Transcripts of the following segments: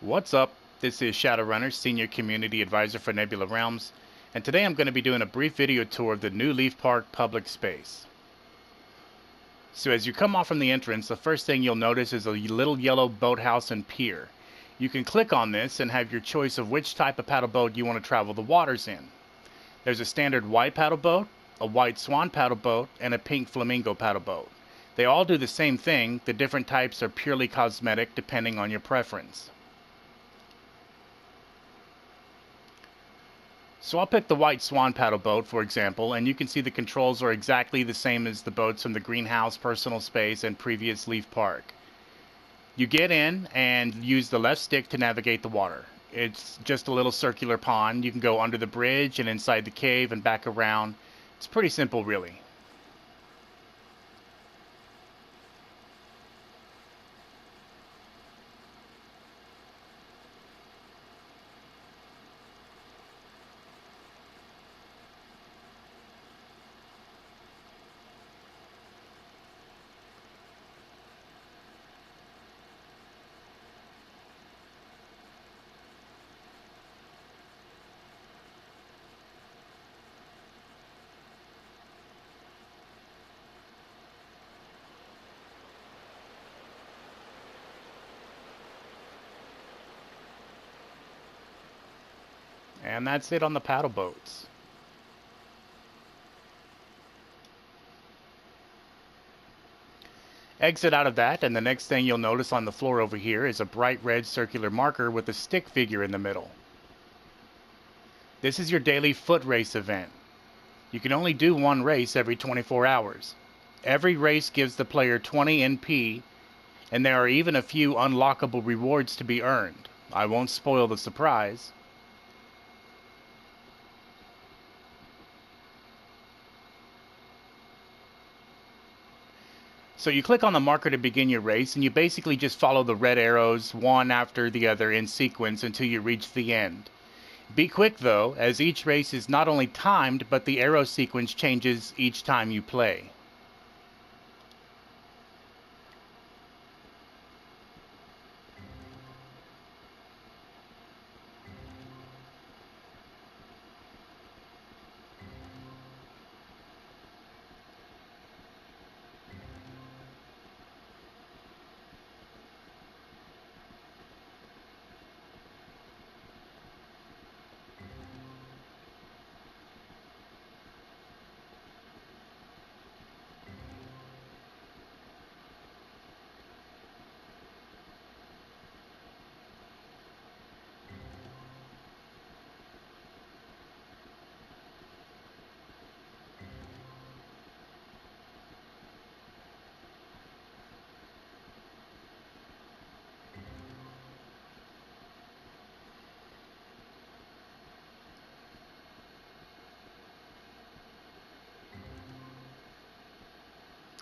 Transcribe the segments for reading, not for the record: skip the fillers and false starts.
What's up? This is Shadowrunner, Senior Community Advisor for Nebula Realms, and today I'm going to be doing a brief video tour of the new Leaf Park public space. So as you come off from the entrance, the first thing you'll notice is a little yellow boathouse and pier. You can click on this and have your choice of which type of paddle boat you want to travel the waters in. There's a standard white paddle boat, a white swan paddle boat, and a pink flamingo paddle boat. They all do the same thing, the different types are purely cosmetic depending on your preference. So I'll pick the white swan paddle boat, for example, and you can see the controls are exactly the same as the boats from the greenhouse, personal space, and previous Leaf Park. You get in and use the left stick to navigate the water. It's just a little circular pond. You can go under the bridge and inside the cave and back around. It's pretty simple, really. And that's it on the paddle boats. Exit out of that, and the next thing you'll notice on the floor over here is a bright red circular marker with a stick figure in the middle. This is your daily foot race event. You can only do one race every 24 hours. Every race gives the player 20 NP, and there are even a few unlockable rewards to be earned. I won't spoil the surprise. So you click on the marker to begin your race, and you basically just follow the red arrows one after the other in sequence until you reach the end. Be quick though, as each race is not only timed, but the arrow sequence changes each time you play.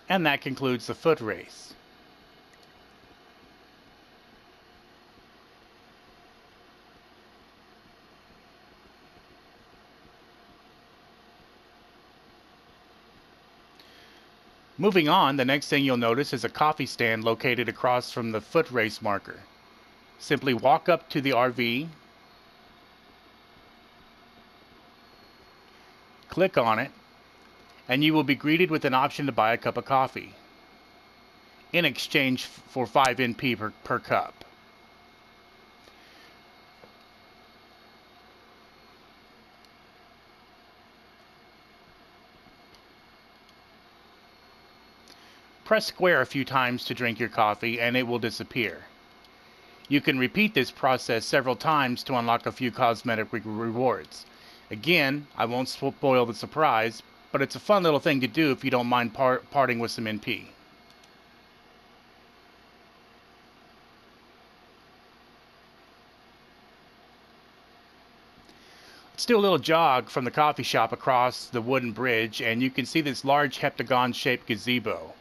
And that concludes the foot race. Moving on, the next thing you'll notice is a coffee stand located across from the foot race marker. Simply walk up to the RV, click on it, and you will be greeted with an option to buy a cup of coffee in exchange for 5 NP per cup. Press square a few times to drink your coffee and it will disappear. You can repeat this process several times to unlock a few cosmetic rewards. Again, I won't spoil the surprise, but it's a fun little thing to do if you don't mind parting with some NP. Let's do a little jog from the coffee shop across the wooden bridge, and you can see this large heptagon-shaped gazebo.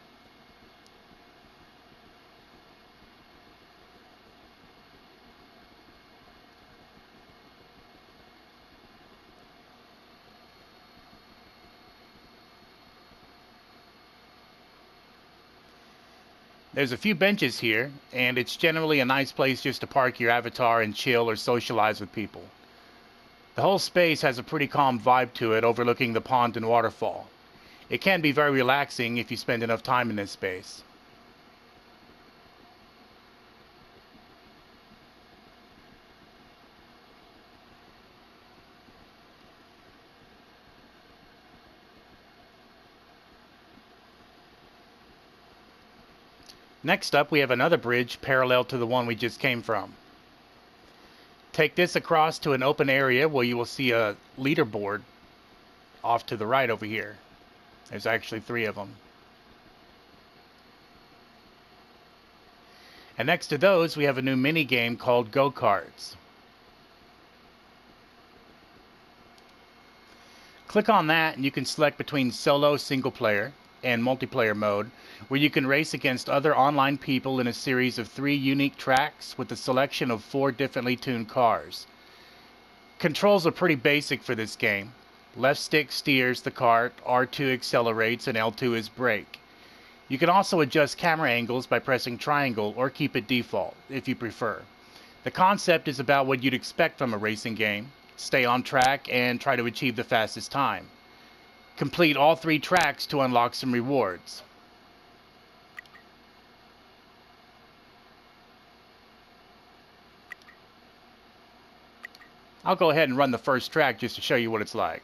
There's a few benches here, and it's generally a nice place just to park your avatar and chill or socialize with people. The whole space has a pretty calm vibe to it, overlooking the pond and waterfall. It can be very relaxing if you spend enough time in this space. Next up, we have another bridge parallel to the one we just came from. Take this across to an open area where you will see a leaderboard off to the right over here. There's actually 3 of them. And next to those, we have a new mini game called Go-Karts. Click on that and you can select between solo single player and multiplayer mode, where you can race against other online people in a series of 3 unique tracks with a selection of 4 differently tuned cars. Controls are pretty basic for this game. Left stick steers the kart, R2 accelerates, and L2 is brake. You can also adjust camera angles by pressing triangle or keep it default, if you prefer. The concept is about what you'd expect from a racing game. Stay on track and try to achieve the fastest time. Complete all 3 tracks to unlock some rewards. I'll go ahead and run the first track just to show you what it's like.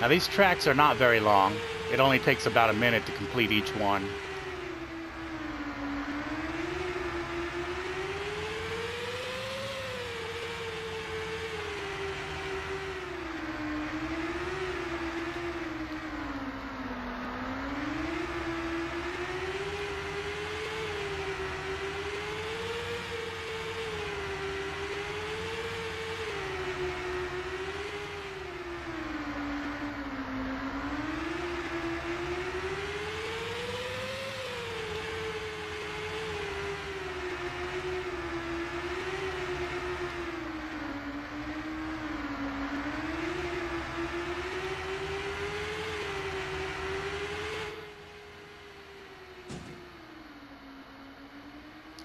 Now these tracks are not very long. It only takes about a minute to complete each one.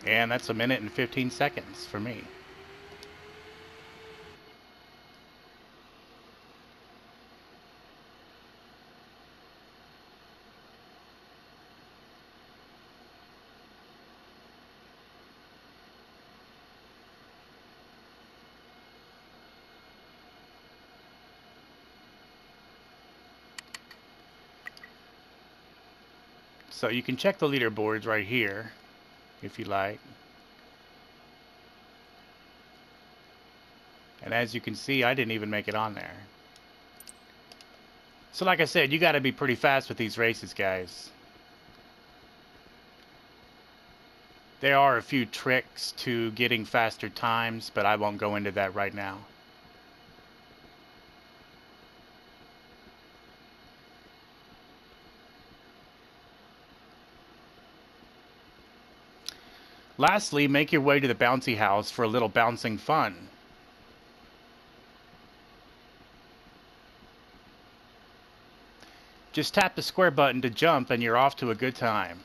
And that's a minute and 15 seconds for me. So you can check the leaderboards right here, if you like. And as you can see, I didn't even make it on there. So like I said, you gotta be pretty fast with these races, guys. There are a few tricks to getting faster times, but I won't go into that right now. Lastly, make your way to the bouncy house for a little bouncing fun. Just tap the square button to jump and you're off to a good time.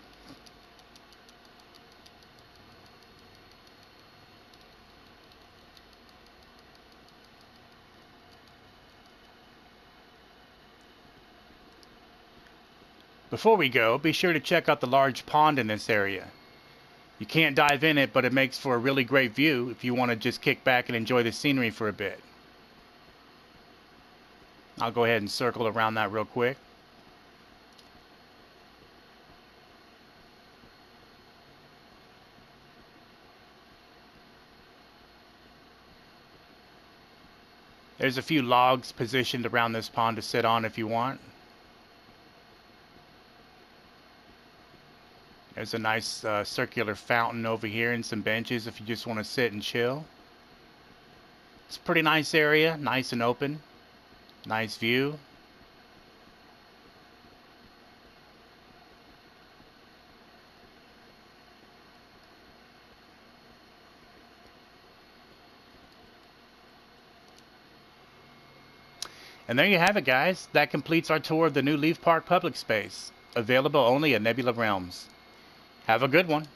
Before we go, be sure to check out the large pond in this area. You can't dive in it, but it makes for a really great view if you want to just kick back and enjoy the scenery for a bit. I'll go ahead and circle around that real quick. There's a few logs positioned around this pond to sit on if you want. There's a nice circular fountain over here and some benches if you just want to sit and chill. It's a pretty nice area, nice and open. Nice view. And there you have it, guys. That completes our tour of the new Leaf Park public space, available only at Nebula Realms. Have a good one.